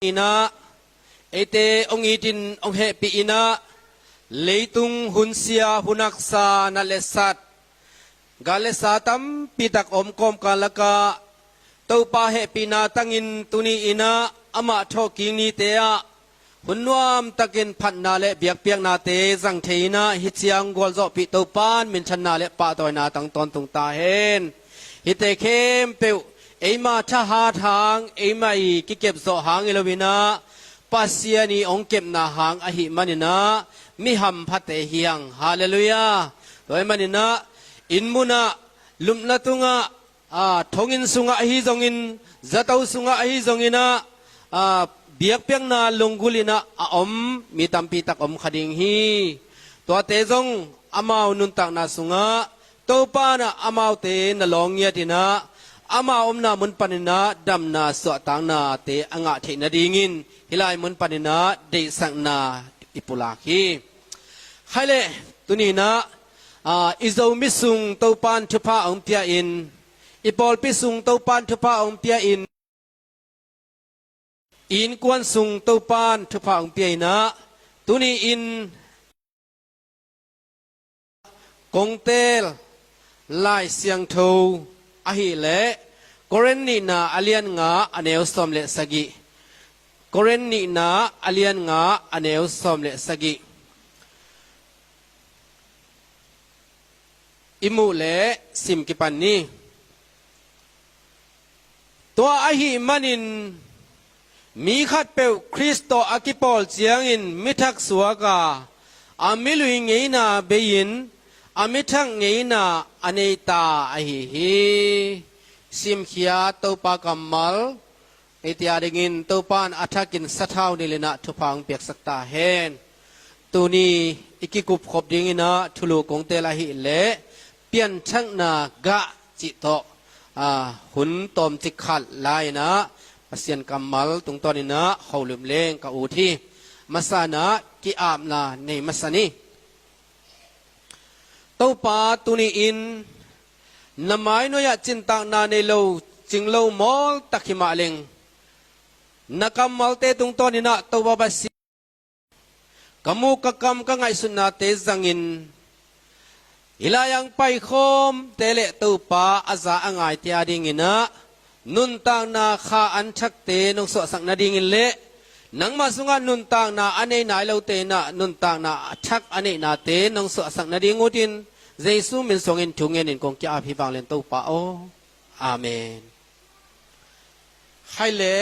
ina ete ong itin ong happy ina leitung hunsia hunaksa na lesat galesatam pitak omkom kalaka topa happy na tangin tuni ina ama thoking ni tea hunwam takin phatna le biak piak na te jang theina hichiang golzo pi topan min channa le pa toina tang ton tung ta hen hite khem pe eima tha ha thang eima I ki kep zo hang ilowina pasiani ong kep na hang a hi manina mi ham phate hiang hallelujah toy manina inmuna lumna tunga thongin sunga hi zongin zatau sunga hi zongina biak piang na lunggulina om mi tampi tak om khading hi to te zong amau nun tak na sunga to pa na amau te na long ya tina ama omna mun panina damna so tang na te anga the na dingin hilai mun panina de sang na ipulaki haile tunina izo misung to pan thupa om pia in ipol pisung to pan thupa om pia in kwan sung to pan thupa om pia na tuni in kongtel lai siang tho ahi le korenni na alian nga aneu som le sagi korenni na alian nga aneu som le sagi imu le sim ki pan ni to ahi manin mi khat pe Kristo akipol chiang in mithak suaga amilui ngeina bein amithang ngeina aneta ahi hi simkhia topa kamal etia dingin topan athakin sathau nilena thupang pek sakta hen tuni ikikup khop dingina thulu kongtela hi le pian thang na ga chi to hun tom tikhat lai na pasien kamal tungtonina khawlum leng ka uthi masana ki amna nei masani topa tuni in namai no ya cintang na ne lo jinglo mol takhima leng nakamal te tungtonina toba basi kamu kakam ka ngai sunna te zangin ilayang pai khom tele topa aza angai tia dingina nun tang na kha an thak te nong so sak na dingin le nang masunga nun tang na ane nai lo te na nun tang na thak ane na te nong so sak na dingutin Jesu min songin thungen in kong kya phi bang len to pa o amen haile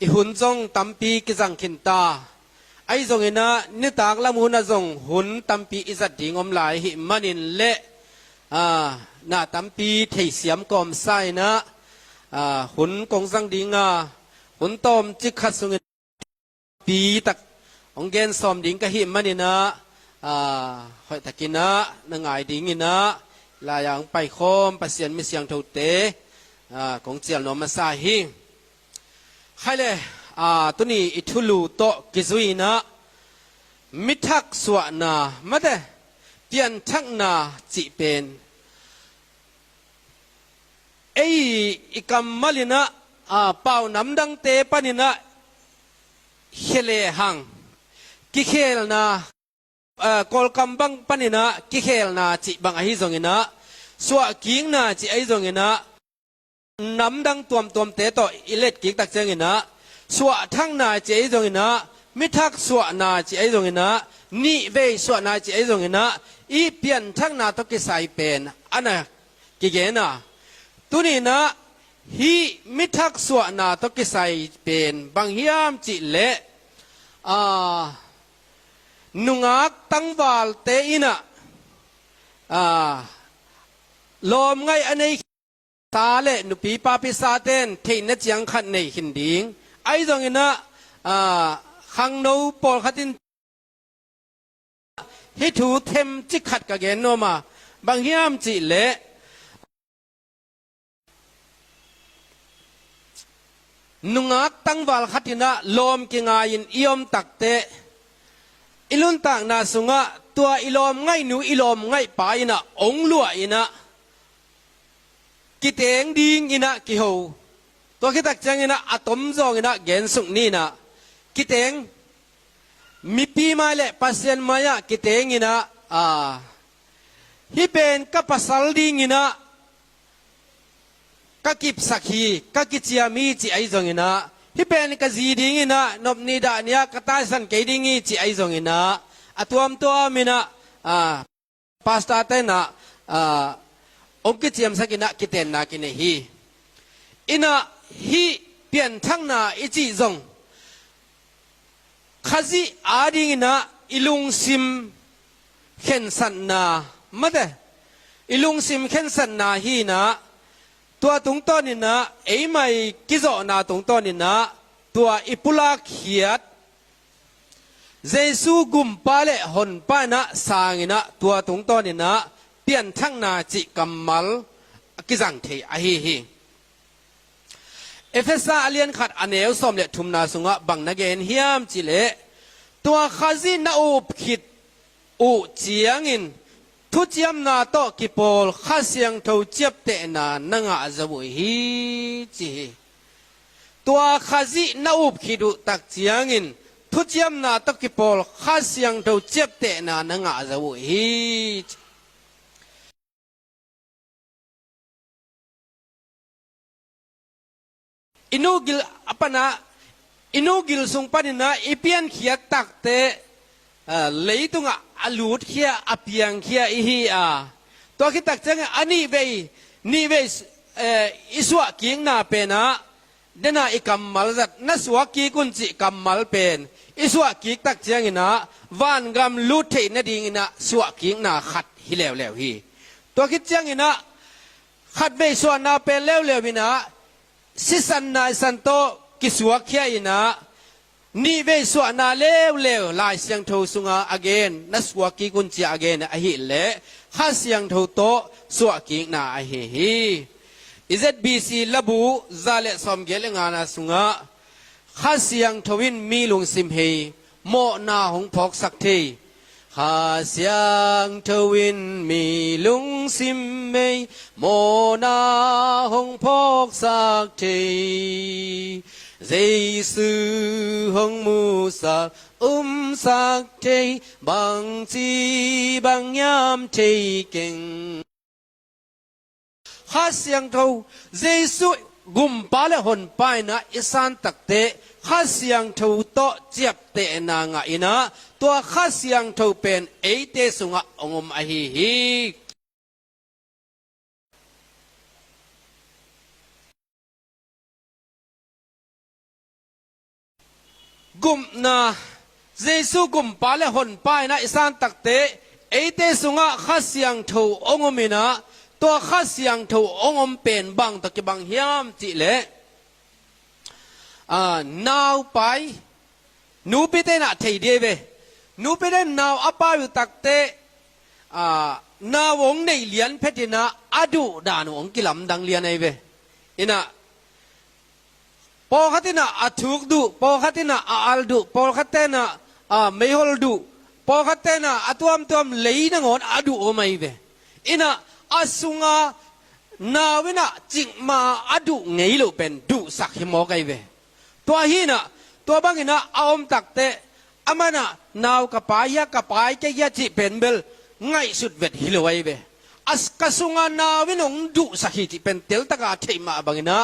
I hun jong tampi ki jang khin ta ai jong ina ni tak lam hun a jong hun tampi izat ding om lai hi manin le na tampi thei siam kom sai na hun kong jang dinga hun tom chi khat sungin pi tak ong gen som ding ka hi manina hoi takina na ngai dingina la yang pai khom pasien mi siang thote kong chial no ma sa hi haile tuni ithulu to kizuina mithak suana mate pian thak na chi pen ei ikam malina pau namdang te panina hele hang ki khel na kol kambang panina ki khel na chi bang ahi zongina swa king na chi ai zongina namdang tuam te to ilet ki tak chengina swa thang na chi ai zongina mithak swa na chi ai zongina ni ve swa na chi ai zongina I pian thang na to ki sai pen ana ki ge na tunina hi mithak swa na to ki sai pen bang hiam chi le nungak tangwal te ina lom ngai anei ta le nupi pa pi sa ten thein na chiang khat nei hin ding ai jong ina khang no pol khatin hi thu them chi khat ka gen no ma bang hiam chi le nungak tangwal khatina lom ki ngain iom takte ilun tang na sunga tua ilom ngai nu ilom ngai pa ina ong lua ina kiteng ding ina ki ho ตัวคิดตักจังนะอะตอมจองนะเกณฑ์สุนี่นะคิดเองมีปีมาเลปัสเซนมายะคิดเองนะฮิเป็นกับปัสสัลดิงนะกักิบสักฮีกักิจยามีจีไอจงนะฮิเป็นกับจีดิงนะนบนิดาเนี่ยกตาสันเกดิงจีไอจงนะอะตัวมินะปาสตาเตนะองกิจยามสักนะคิดเองนะกินฮีอินะฮีเปลี่ยนทั้งนาอิจิจงขจิอาดิงนะอิลุงซิมเข็นสันนามาเดอิลุงซิมเข็นสันนาฮีนะตัวตรงต้นนี่นะไอ้ไม่กิจนาตรงต้นนี่นะตัวอิปุลาเขียดเจสูกุมปาเลหนปานะสางนะตัวตรงต้นนี่นะเปลี่ยนทั้งนาจิกัมมัลกิจังเทอฮีฮีเอเฟซ่าเลียนขัดอันเอวสมเลทุมนาสุงะบังนักเกนเฮียมจิเลตัวขาซินาอุบขิดอุเจียงินทุจยมนาโตกิปอลข้าเสียงเท่าเจ็บเตนานังอาจบุฮีจีตัวขาซินาอุบขิดอุตักเจียงินทุจยมนาโตกิปอลข้าเสียงเท่าเจ็บเตนานังอาจบุฮีอินูกิลapa naอินูกิลสุงปานินะอีเปียนเขียตักเตเลยตุงอลูดเขียอเปียงเขียอีฮีตัวคิดตักจังอันนี้เวนี่เวอิสวะกิงนาเป็นนะเดน่าอีกัมมัลจัดนัสวะกีกุนจิกัมมัลเป็นอิสวะกิกตักจังนะวานกำลูดเทนดิ่งนะสวะกิงนาขัดฮิแล้วฮีตัวคิดจังนะขัดเวสวนาเป็นแล้วมินะสิสันนายสันโตกิสวะเขียนะนี่เวสวนาเลวลายเสียงโทสุงาอเกนนัสวะกิกุนจิอเกนอหิเลข้าเสียงโทโตสวะกินาอหิฮีอิเซตบีซีระบุซาเลสอมเกลงานาสุงาข้าเสียงทวินมีลุงสิมเฮโมนาหงพอกสักทีข้าเสียงทวินมีลุงสิมเมโมนาหงพอกสักทีเจสุหงมูสาสักทีบางจีบางยามทีเก่งข้าเสียงเท่าเจสุกุมปาเลหนไปนะอิสานตักเตข้าเสียงเท่าโตเจ็บเตนางอินะตัวข้าเสียงเท่าเป็นเอเตสุงะองมอหิฮิกุมนาเจสุกุมปาเลหนไปนะอิสานตักเตเอเตสุงะข้าเสียงเท่าองมินะตัวข้าเสียงเท่าองเป็นบางตะกิบังเฮียมจิเลนาวไปนูไปเตนะเทเดเวนูไปเตนาวอปาอยู่ตักเตนาวงในเลียนเพตินะอดุดานุองกิลำดังเลียนไอเวอินะพอขัดนะอทุกดุพอขัดนะอัลดุพอขัดนะไม่ฮอลดุพอขัดนะอตัวมเลยนังอนอดุโอไม่เวอินะอสุงานาวินะจิงมาอดุไงลูเป็นดุสักหิมอกไอเวตัวฮีนะตัวบางนะอมตักเตอามานะนาวกะปายะกะปายจะยะจิเป็นเบลง่ายสุดเวทฮิโลไอเวอัสกะสุงานาวินงดุสักหิจิเป็นเตลตะกาเทมาบางนะ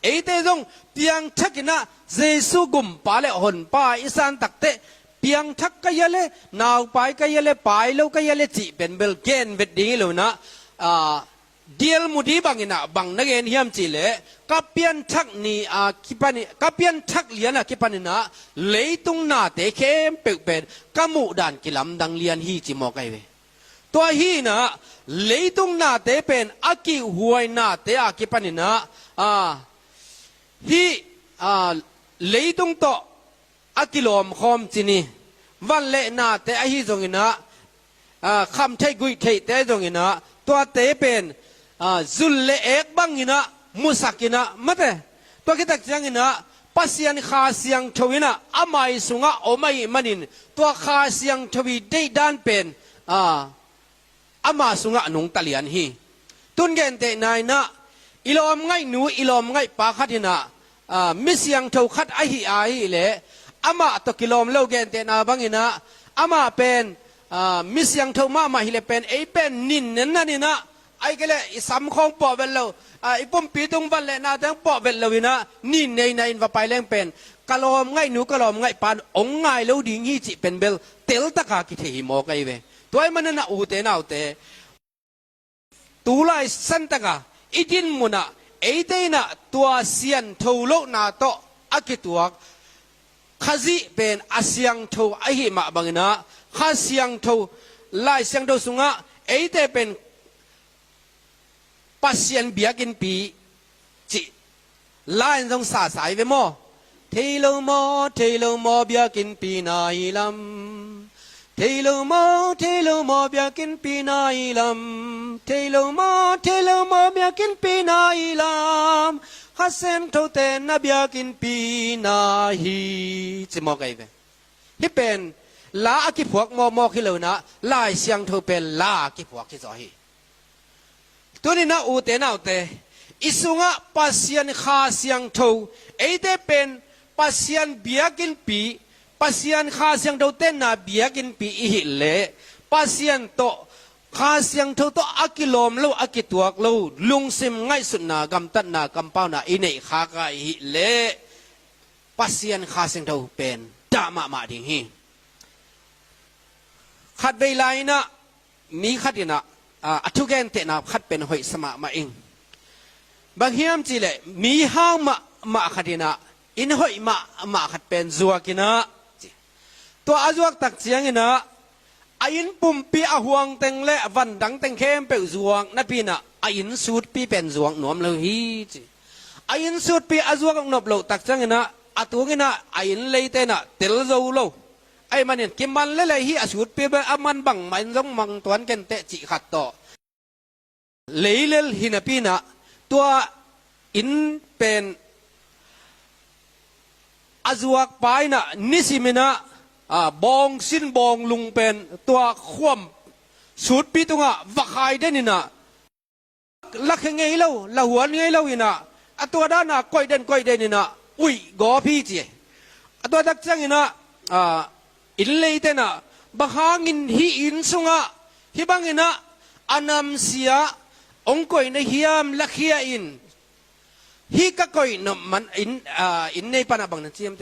เอเตจงเปียงทักนะเจสุกุมปาเลหนปาอิสานตักเตเปียงทักกะยะเลนาวปายกะยะเลปายโลกะยะเลจิเป็นเบลเกนเวทดีโลนะเดียลมุดีบังอินะบังนักเรียนเฮียมจิเลกับเปียนทักนี่คิปานี่กับเปียนทักเลียนคิปานี่นะเลยตุงนาเตเข้มเปกเป็นกะมุดานกิลำดังเลียนฮีจิมอกไอเวตัวฮีนะเลยตุงนาเตเป็นอากิหวยนาเตคิปานี่นะฮีเลยตุงโตอากิลอมคอมจินีวันเลนาเตอฮีจงอินะคำใช้กุยเทเตจงอินะตัวเตเป็นจุลเลเอกบังอินะมุสักินะมาเตตัวคิดตักจังอินะปัสยันขาเสียงทวินะอามัยสุงะโอไม่มันินตัวขาเสียงทวีได้ด้านเป็นอามาสุงะนุงตะเลียนฮีตุนเกนเตนายนะอิลอมไงหนูอิลอมไงปาคัดินะ มิเสียงเท่าคัดไอหิอาหิเลอามาตกิโลมโลเกนเตนาบังอินะอามาเป็นมิเสียงเท่ามาหิเลเป็นไอเป็นนินนั่นนี่นะไอก็เลยสำของปอเวลโลไอปุ่มปีตรงบันเลนาแตงปอเวลโลวินะนินในอินว่าไปแรงเป็นกะลอมง่ายหนูกะลอมง่ายปานองง่ายแล้วดิ่งฮีจิเป็นเบลเตลตะกากิเทหิโมกไอเวตัวมันน่ะอูเตนาอูเตตูไลสันตะกาอิดินมุนะไอเตนะตัวเสียนทูโลนาโตอากิตัวขจิเป็นอาเซียงทูไอหิมาบังนะข้าเสียงทูไลเสียงทูสุงะไอเตเป็นปัสเซียนเบียกินปีจิไลน์ตรงสาสายเวโมเทโลโมเทโลโมเบียกินปีนาอิลัมเทโลโมเทโลโมเบียกินปีนาอิลัมเทโลโมเทโลโมเบียกินปีนาอิลัมข้าเซนโทเตนเบียกินปีนาฮีจิโมกไอเวที่เป็นลากิพวกโมคิโลนะลายเสียงโทเป็นลากิพวกที่จอฮีตัวนี้นะอูเตนะอูเตอิสุงะปัสยันข้าเสียงโทไอเตเป็นปัสยันเบียกินปีปัสยันข้าเสียงโทเตนะเบียกินปีอิหิเลปัสยันโตข้าเสียงโทโตอากิโลมโลอากิตัวโลลุงซิมง่ายสุดนากำตัดนากำเป้านาอินเนข้ากาอิหิเลปัสยันข้าเสียงโทเป็นดามาดิ่งฮีขัดเวลานะมีขัดนะอัทุกแกนเตนะขัดเป็นหอยสมามาเองบางเฮียมจีเลมีห้าวมาขัดนะอินหอยมาขัดเป็นจัวกินะตัวอาจวกตักเสียงนะอินปุ่มปีอาห่วงเต็งและวันดังเต็งเข้มเปจวงนั่นปีนะอินสูดปีเป็นจวงหนวมเลยฮีจีอินสูดปีอาจวกนบโลตักเสียงนะอัตัวกินะอินเลยเตนะเตลโซโลไอ้มันเนี่ยกิมมันเลยฮีอาสูดปีเป็นอามันบังมันต้องมังตัวกันเตจิขัดต่อเลยหินปีนะตัวอินเป็นอาจวกไปนะนิสิมินะบองสินบองลุงเป็นตัวขวมสูดปีตรงวักไฮได้นี่นะลักไงเล่าละหัวไงเล่าอีนะตัวด้านน่ะก้อยเด่นนี่นะอุ้ยกอพี่จีตัวดักจังอีนะอินเลยเตนะบักฮางินฮีอินสุงะฮีบังอีนะอันนำเสียองก้อยในเฮียมลักเฮียอินฮีก็ก้อยนมันอินในปานาบังนั่นเสียม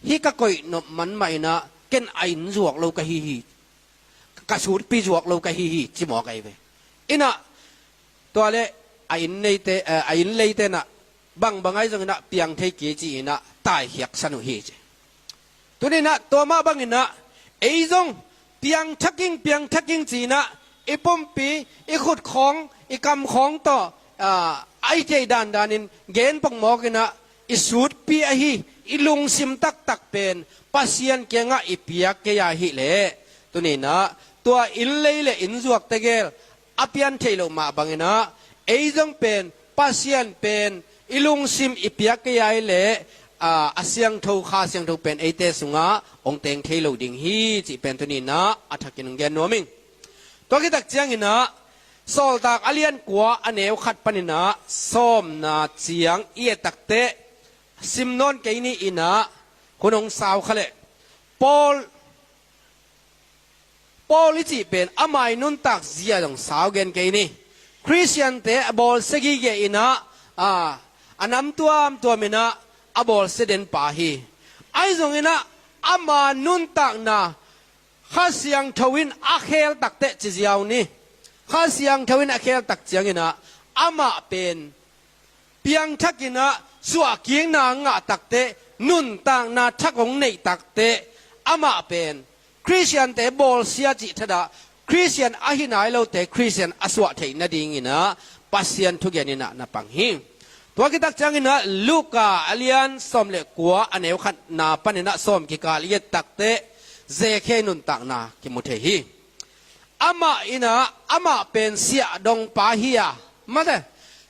ฮีก็ก้อยนมันไม่นะเกินอินจวกเรากะฮีกระสูดปีจวกเรากะฮีจิหมอไกไปอินะตัวเล่อินในเตอินเลยเตนะบังไงจังนะเปียงเทกิจีนะตายเหียกสนุฮีจีตัวนี้นะตัวมาบังอินะไอจงเปียงทักกิ้งจีนะไอปมปีไอขุดของไอกำของต่อไอเจดานนินเกณฑ์ปังหมอกินะอิสูดปีอหีอิลุงซิมตักเป็นปัสยันเกียงะอิเปียกเกียหิเลตัวนี้นะตัวอินเลยอินจวกเตเกลอภิยันเทโลมาบังนะไอจงเป็นปัสยันเป็นอิลุงซิมอิเปียกเกียหิเลอาเสียงทูข้าเสียงทูเป็นไอเตสุงะองเตงเทโลดิ่งฮีจิเป็นตัวนี้นะอัฐกินงเกนโนมิงตัวกิตักเจียงนะสอลตากอเลียนกัวอเนวขัดปนินะส้มนาเจียงเอียตักเตซิมนอนเกนี่อินะคนองสาวเขาเลยปอลิจิเป็นอามายนุนตักเสียของสาวเกนเกนี่คริสเตียนเตอบอลสกีเกอินะอันนั้นตัวมินะอบอลเสด็นป่าฮีไอซงอินะอามานุนตักนะข้าเสียงทวินอาเคลตักเตจิเจียวนี่ข้าเสียงทวินอาเคลตักเจียงอินะอามาเป็นเพียงทักอินะสวกเกียงนางะตักเตนุนตักนาทักของในตักเตอามาเป็นคริสเตียนเตบอลเสียจิตดาคริสเตียนอาหินายเราเตคริสเตียนอสวะเทนดิ่งอินะปัสยันทุกอย่างนี่นะปังหิงตัวกิตักจังอินะลูกาอเลียนสมเลกัวอเนวขัดนาปนินะสมกิกาเลียตักเตเจเคนุนตักนากิมุเทฮีอามาอินะอามาเป็นเสียดงปาฮียมาเถ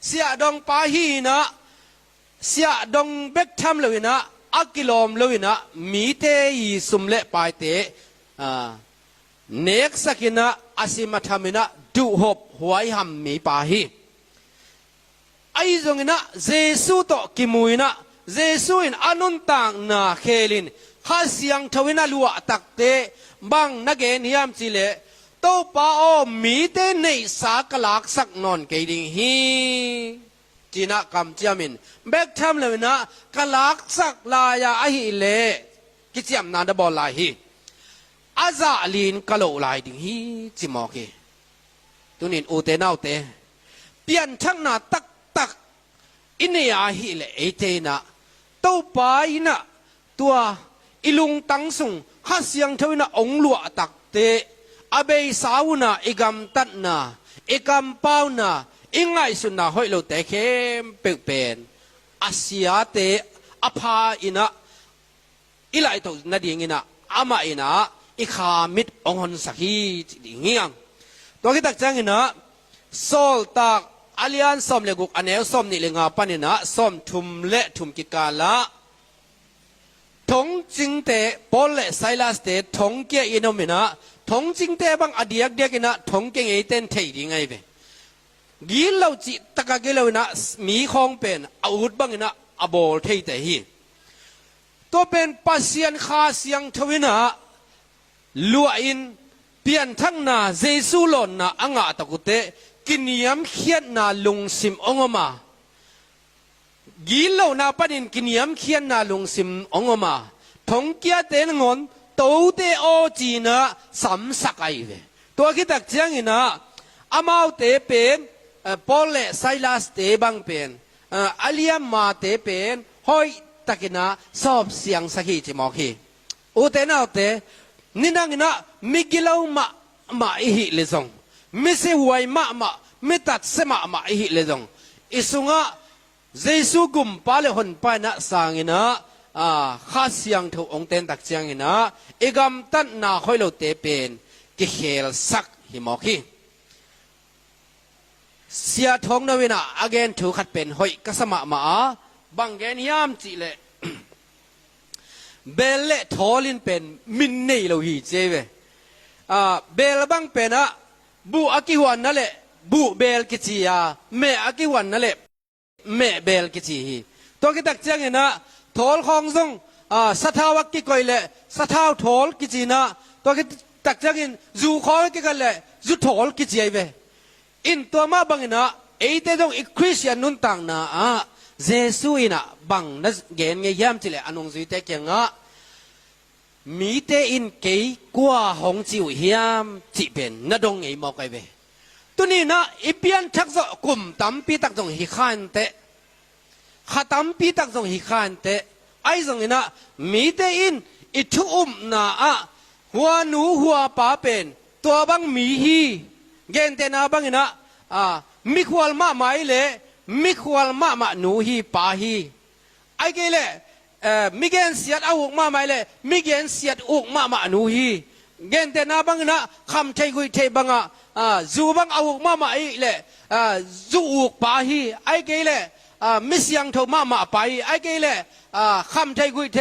เสียดงปาฮีนะเสียดงเบกทัมเลยนะอักิลอมเลยนะมีเตยีสุมเลปายเตเนกสกินะอาสิมาทามินะดูหบหวยหำมีปาฮีไอจงนะเจสุโตกิมุยนะ เยซูอินอนุนต่างนาเคลินข้าเสียงทวินาลัวตักเตบังนักเกนิยามจิเลโตปาโอมีเตในสากลักสักนอนเกดิงฮีจีนักกำจามินเบกทำเลยนะกลักสักลายาอหิเลกิจยามนาดบอลลายฮีอาซาลินกะโลลายดิงฮีจิมอกีตุนินโอเตนเอาเตเปลี่ยนทั้งนาตักตักอินเนียฮีเลเอเตนะโตปาอินะตัวอิลุงตังสุงข้าเสียงทวินะองลัวตักเตอเบยสาวนาอิกัมตัดนาอิกัมปาวนาอิงไงสุนาห้อยโลเตเข้มเปกเป็นอาเซียเตอภาอินะอิไลตุนาดีงินะอามาอินะอิขามิดองหอนสักฮีดิเงียงตัวคิดตักจังอินะโซลตักอาลียนส้มเลกุกอันเนลส้มนี่เลงาปันอินะส้มทุมเละทุมกิกาละทงจิงเตปอลเลไซลาสเตทงเกียอินอมินะทงจิงเตบังอดียกเดียกินะทงเกงเอเตนเทดีไงเวกีเหล่าจิตะกะเกลานะมีของเป็นอาวุธบังอินะอโบเทเตฮีตัวเป็นปัสเซียนคาเสียงทวินะลัวอินเปลี่ยนทั้งนาเยซูลอนนาอ่างตะกุเตกินยามเขียนนาลุงซิมองมากีเหล่านาปัดินกินยามเขียนนาลุงซิมองมาทงเกียเตนงอนโตเตโอจีนะสัมสักไอเวตัวคิดตักเจียงอินะอามาเตเป็นปอลเลไซลาสเตบังเป็นอาลียมมาเตเป็นหอยตักินะสอบเสียงสักทีจิมอกีโอเตน่าเตนี่นังอินะมิกิลาวมาอิฮิเลซงมิเซหวยมามิตัดเสมาอิฮิเลซงอิสุงะเยซูกุมปาเลหนปานะสางอินะข้าเสียงถูกองเต็นตักเจียงอินะอีกำตันนาคอยเราเตเป็นกิเฮลสักหิมอกีเสียทงนวินะอเกนถูกขัดเป็นหอยกสมามาบังเกนยามจิเลเบลเลทอลินเป็นมินเนยเราฮีเจเวเบลบังเป็นอะบูอากิวันนั่นแหละบูเบลกิจิยาเมอากิวันนั่นแหละเมเบลกิจิฮีตัวกิตักเจียงนะทอลของซงสัทธาวักกิกอยเละสัทธาทอลกิจินะตัวกิตักเจียงจูคอยกิกันเละจูทอลกิจิไอเวอินตัวมาบังนะเอเตจงอีคริสเตียนนุนต่างนะเยซูอินะบังนัสเกนเงียมจิเลอนุงซุยเตเกียงมีเตอินเกยกว่าหงจิวเฮียมจิเป็นนัดงเอมอกไอเวตัวนี้นะอีเปียนทักษะกลุ่มตั้มปีตักจงฮิคานเตข้าตั้มปีตักจงฮิคานเตไอจงนะมีเตอินอิทุมนาหัวหนูหัวป้าเป็นตัวบังมีฮีเกนเตนาบังนะมิควลมาไม่เละมิควลมาหนูฮีป้าฮีไอเกเล่มิเกนเสียดเอาอุกมาไม่เลยมิเกนเสียดอุกมาหนูฮีเกนเตนาบังนะคำเทกุยเทบังจูบังเอาอุกมาไม่เลยจูอุกป้าฮีไอเกเล่มิเสียงโทมาไปไอเกเล่คำเทกุยเท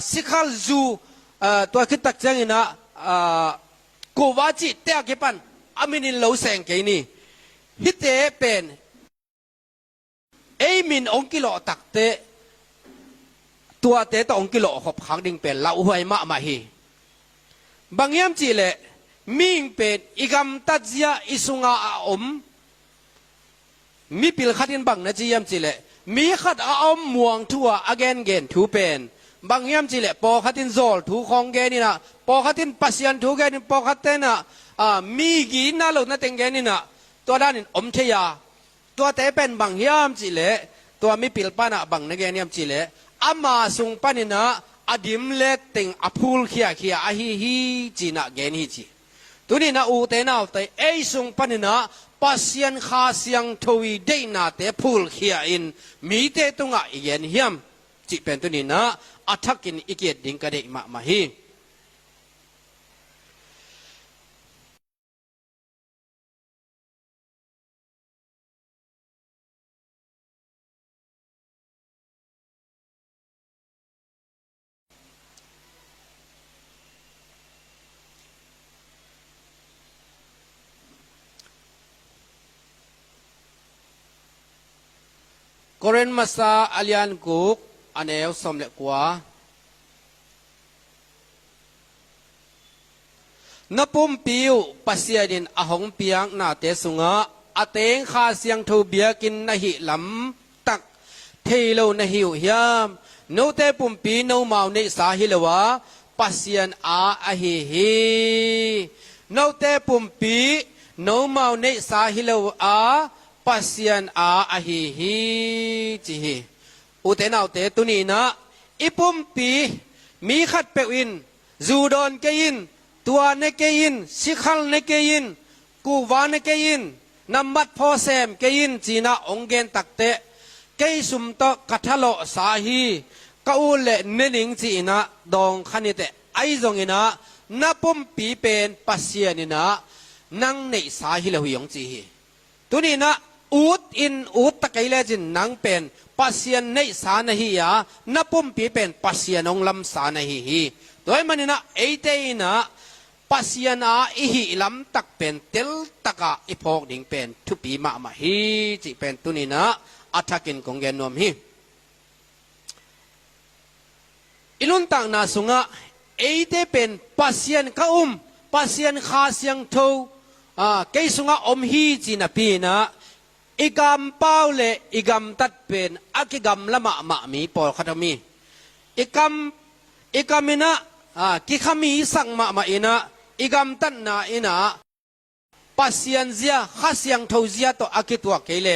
สิขัลจูตัวคิดตักจังนะกูว่าจิตเตะกี่ปันอามินินเหลาแสงเกนี่ฮิตเตเป็นเอมินองกิโลตักเตตัวเตตองกิโลขบขังดิ่งเป็นลาหวยมาฮีบางยามจีเลมิงเป็นอีกำตัดเสียอิสุงอาอมมีปิลขัดินบังนะจียามจีเลมีขัดอาอมม่วงทั่วอเกนเกนถูเป็นบางยามจีเลปอขัดินโซลถูของเกนี่นะปอขัดินปัสยันถูเกนี่ปอขัดเตนะมีกีน่าหลุดนั่นเต็งเกนี่นะตัวด้านนี้อมเทียตัวเตเป็นบางยามจีเลตัวมีปิลปานะบังนะเกนี่ยามจีเลอามาสุงปานินะอดิมเลติงอพูลเขียอาฮีจีนะเกนฮีจีตัวนี้นะอูเตนะแต่เอสุงปานินะปัสยันข้าเสียงทวีเดนะเตพูลเขียอินมีเตตุงะอีเยนเฮียมจีเป็นตัวนี้นะอัทักินอีเกียดิงกระเดมาฮีโคเรนมาซาอาลียนกุก อันเอวสมเลกว่านปุมปิวปัสยาดินอหงเปียงนาเตสุงะอเตงคาเสียงทูเบียกินนะหิลำตักเทโลนะหิวเฮียมโนเตปุมปีโนมาวเนสาหิลวะปัสยันอาอหิหิโนเตปุมปีโนมาวเนสาหิลวะปัสยันอาอหิหิจิหิอุเตนาอุเตตุนีนะอิปุมปีมีขัดเปวินจูดอนเกยินตัวเนเกยินสิขัลเนเกยินกูวานเนเกยินนัมมัดพอเซมเกยินจีนาองเกนตักเตเกยสุมตะกัทโลสาฮีกอูเลเนนิงจีนาดองขันิเตไอจงอินะนับปุมปีเป็นปัสยานินะนังในสาฮีเลหุยงจีฮีตุนีนะอูดอินอูดตะไกเลจินนังเป็นปัสยานในสานะฮียานับปุมปีเป็นปัสยานองลำสานะฮีโดยมันนะเอเตนะปัสยานาอิหิลำตักเป็นเตลตะกะอิพอกดิ่งเป็นทุปีมามาฮีจิเป็นตุนีนะอัฐกินกงเกนนวมฮีอิลุนตังนาสุงะเอเตเป็นปัสยานกะปัสยานคาเสียงโทเกยสุงะอมฮีจินะปีนะอิกามเป้าเลอิกามตัดเป็นอักิกามละมะมะมีปอลขัดมีอิกามมินะกิขมีสังมะมะอินะอิกามตันนาอินะปัสยันเซียข้าเสียงทูเซียต่ออากิตัวเกเล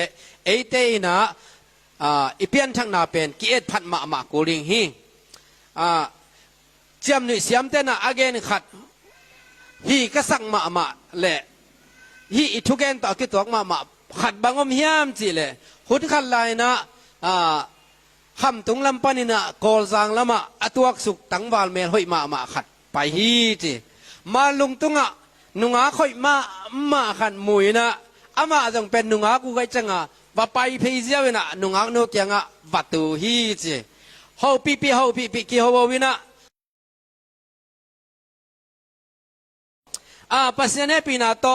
เอเตอินะอิเปียนทั้งนาเป็นกิเอ็ดพัดมะมะกูริงฮีเจียมหนุ่ยเสียมเตนะอาเกนขัดฮีก็สังมะมะเลฮีอิทุเกนต่ออากิตัวมะมะขัดบางอมเฮียมจีเลหุดขัดลายนะคำตุงลำปันินะกอลจางละมะอตัวสุกตังวาลเมลหอยมาขัดไปฮีจีมาลุงตุงะนุงอาคอยมาขันมุยนะอามาจงเป็นนุงอากูไกจังว่าไปพีเซียวนะนุงอาโนเกียงวัตุฮีจีเฮาปีกิเฮาวินะปัสยาเนปีนาโต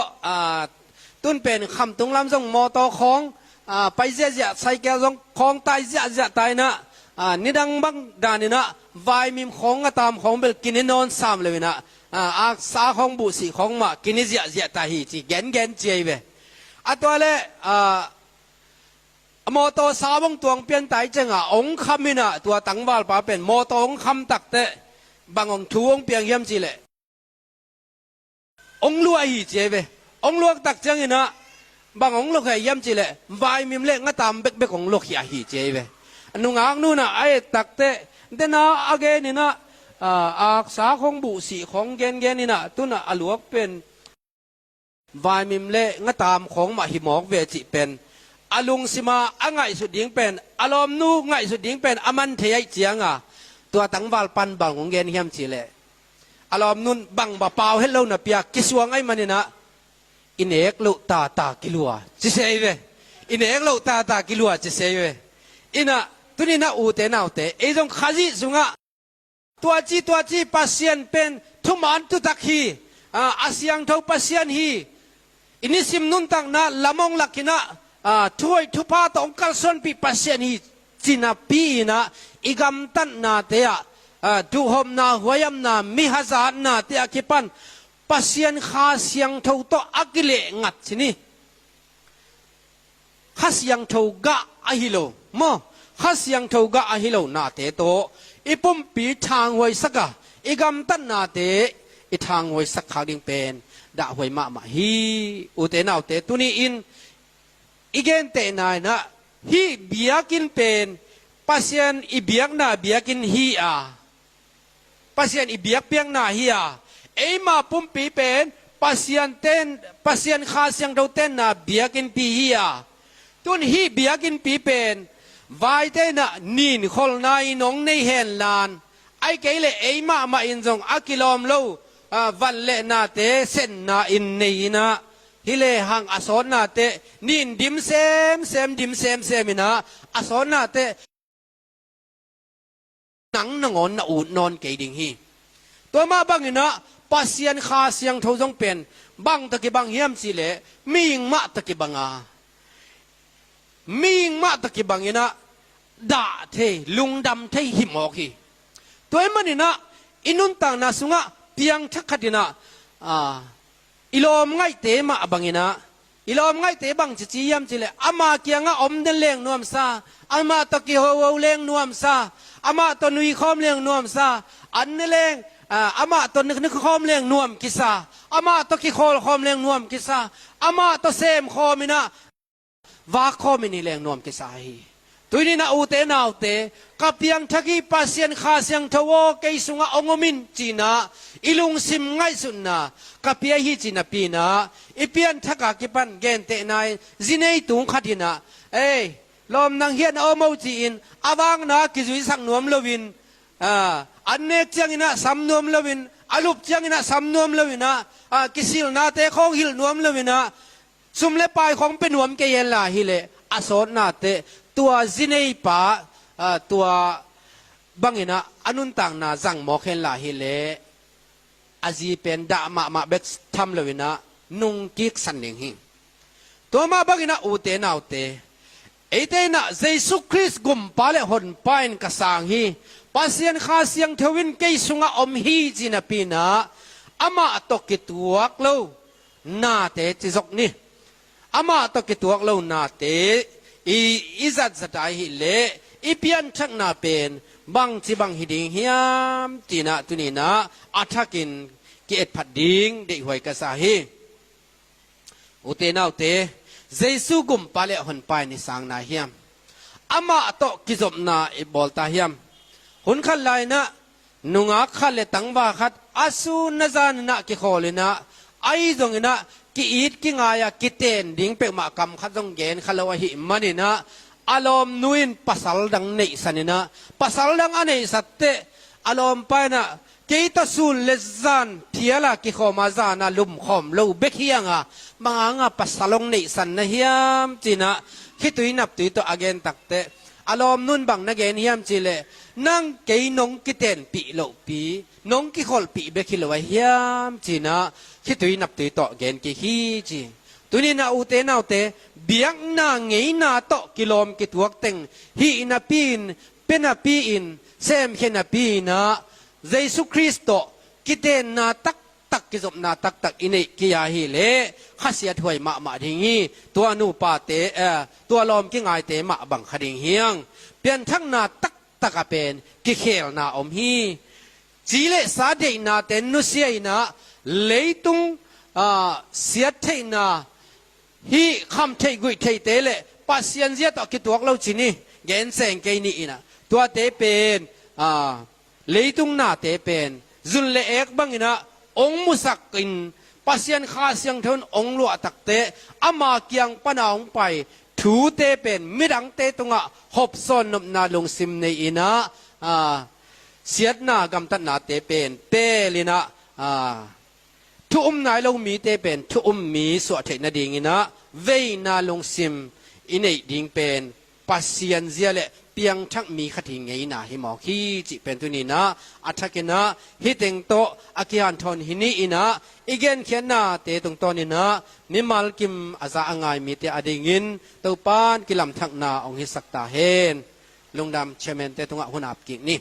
ตุนเป็นคำตุงลำจงมอตอของไปเสียใส่แก้วจงของตายเสียตายนะนิดังบังดานินะวายมิมของตามของเบลกินนอนซ้ำเลยนะอาสาของบุษีของมากินเสียตายจีแกนเจียเวตัวเล่มอตอสาวงตวงเปลี่ยนตายจังองคำมินะตัวตังวาลปาเป็นมอตองคำตักเตะบางองทวงเปียงเยี่ยมจีเล่องลัวฮีเจียเวองลวกตักจังอินะบางองลวกให้ย่ำจีเล่วายมิมเล่งตามเบกองลวกยาหีเจเวนุงางนู่นไอ้ตักเตะเดน่าอาเกนี่นะอาสาของบุษีของเกนนี่นะตุนะอลวกเป็นวายมิมเล่งตามของมหิมอกเวจิเป็นอลุงสิมาอ่างไงสุดยิงเป็นอารมณ์นู่ไงสุดยิงเป็นอามันเทียเจียงตัวตั้งวาลปันบางของเกนเฮียมจีเล่อารมณ์นู่นบังบ่เปล่าให้เราหน้าเปียกกิสวงไอ้มันนี่นะอินเอกโลตากิลัวจะเสียเวอินเอกโลตากิลัวจะเสียเวอินะตุนีน่าอูเตน่าอูเตไอ้จงขาจิสุงะตัวจีปัสยันเป็นทุมันตุตักฮีอาเซียงเท่าปัสยันฮีอินิสิมนุนตังนะละมงลักนะช่วยทุพาตองกัลซอนปีปัสยันฮีจินาปีนะอิกัมตันนาเตียดูหอมนาหวยมนามิฮาซานาเตียคิปันปัสยันข้าเสียงเท่าโตอักเลงัดสินี่ข้าเสียงเท่ากะอหิโลมอข้าเสียงเท่ากะอหิโลนาเตโตอีปุ่มปีทางหวยสักะอีกำตันนาเตอีทางหวยสักขาดิ่งเป็นด่าหวยมาฮีอุเตนาอุเตตุนีอินอีเกนเตนายนะฮีเบียกินเป็นปัสยันอีเบียกนาเบียกินฮีปัสยันอีเบียกเปียงนาฮีเอ้มาปุ่มปีเป็นปัสยันข้าเสียงเราเต้นนะเบียกินปีฮีตุนฮีเบียกินปีเป็นวายเต้นนินคนนายน้องในเฮนลานไอ้เกลเอ้มาอินจงอากิลอมโลวันเลนาเตเส้นนาอินนีนะฮิเลหังอสอนนาเตนินดิมเซมดิมเซมนะอสอนนาเตหนังนงอนอูดนอนเกดิงฮีตัวมาบังอินะปัสยันข้าเสียงเท่าจงเป็นบังตะกี้บังเฮียมสิเลมีงมาตะกี้บังมีงมาตะกี้บังอินะ ด่าเทลุงดำเทหิมอกีตัวมันนี่นะอินุนต่างนาสุงะเพียงทักขัดินะอิลอมไงเตมาบังอินะอิลอมไงเตบังจิจียมจิเลอามาเกียงะอมเดนเลงนวมซาอามาตะกิโฮวเลงนวมซาอามาตนุยคอมเลงนวมซาอันนี่เลงอามาตนึกคอมเลงนวมกิซาอามาตะกิโคลคอมเลงนวมกิซาอามาตะเซมคอมินะวาคอมินิเลงนวมกิซาฮีตัวนี้นะอูเตนาวเตกับยังทักีปัสยันข้าเสียงทวเกยสุงะองมินจีนาอิลุงซิมไงสุนนะกับยังฮีจีนาปีนะอีเปียนทักกิปันเกนเตนายจินเอตุงขัดินะลมนังเฮียนเอามาจีนอาวางนะกิจุยสังนวมลวินอันเนกจังนะสัมนวมลวินอลุบจังนะสัมนวมลวินะกิสิลนาเตของหิลนวมลวินะสุมเลปายของเป็นนวมเกยนลาฮิเลอโสนนาเตตัวจินเอปาตัวบังอินะอนุนต่างนาจังหมอกเห็นลาฮิเลอาจีเป็นดามาเบกทำเลยนะนุงกิกสันนิงหิตัวมาบังอินะอูเตนาวเตไอเตนะเยซูคริสต์กุมปาเลหนปายนกสังฮีปัสยันข้าเสียงเทวินเกยสุงะอมฮีจินาปีนะอามาตกิตัวกโลนาเตจิจกนี่อามาตกิตัวกโลนาเตอิจัดสตายฮิเลอีเปียนชักนาเป็นบังจีบังฮิดิงเฮียมจีนาตุนีนะอัฐกินกิเอ็ดผัดดิงเด็กหวยกษาฮีอุเตนาวเตเยซูกุมปาเลหนไปนิสังนาเฮียมอามาโตกิจบนาอิบอลตาเฮียมหุนขันไลนะนุงอาขันเลตังบาขัดอาสูนจานนะกิโคเลนะไอจงนะกิอีดกิงายากิเตนดิ้งเปกมากำขัดจงเกนขันละวะหิมันนี่นะอารมณ์นุยนปัสสาวดังเนสันนี่นะปัสสาวดังอันเนสัตเตอารมณ์ไปนะกิตาสูลเลซานเทียละกิโคมาซานะลุมขอมลูเบกเฮียงะมังงะปัสสาวเนสันนะเฮียมจีนะคิดตุยนับตุยตัวอเกนตักเตอารมณ์นุนบังนักเกนเฮียมจีเลนั่งเกยนงกิเตนปีโลปีนงกิโคลปีเบกิโลวะเฮียมจีนะคิดตุยนับตุยตัวเกนกิฮีจีตุนี้นาอูเตนาวเตเบียงนาเงยนาโตกิโลมกิตวกเต็งฮีนาปีนเป็นนาปีอินเซมเขนาปีนะเยซูคริสต์กิเตนนาตักตักกิจบนาตักตักอินเอกิยาฮีเลข้าเสียถวยมาดิงีตัวนูปาเตตัวลอมกิงไอเตมาบังคดิงเฮียงเปลี่ยนทั้งนาตักตักเป็นกิเคลนาอมฮีจีเลสาเดนาเตนุเสียนาเลยตุงเสียเทนาฮีคำเทกุยเทเตเลปัสยันเสียต่อกิตัวเราจีนี่เงินเซงเกนี่นะตัวเตเป็นเลยตุงนาเตเป็นจุลเลเอกบังอินะองมุสักกินปัสยันข้าเสียงทนองลัวตักเตอามาเกียงปนาองไปถูเตเป็นมิดังเตตุงะหอบซอนนบนาลงซิมในอินะเสียดนากำตันนาเตเป็นเตลินะทุมนายลงมีเตเป็นทุมมีสวดเทนดิงินะเวนาลงซิมอินเอดิงเป็นปัสยันเสียเลเปียงทักมีขถิงไงนะฮิมอคีจิเป็นตุนีนะอัฐกินะฮิติงโตอากิฮันทอนฮินีอินะอีเกนเขียนนาเตตรงตอนนี้นะนิมัลกิมอาซาอ่างมีเตอดิงินตัวปานกิลำทักนาองฮิสักตาเฮนลงดำเชเมนเตตรงหุนับกินี่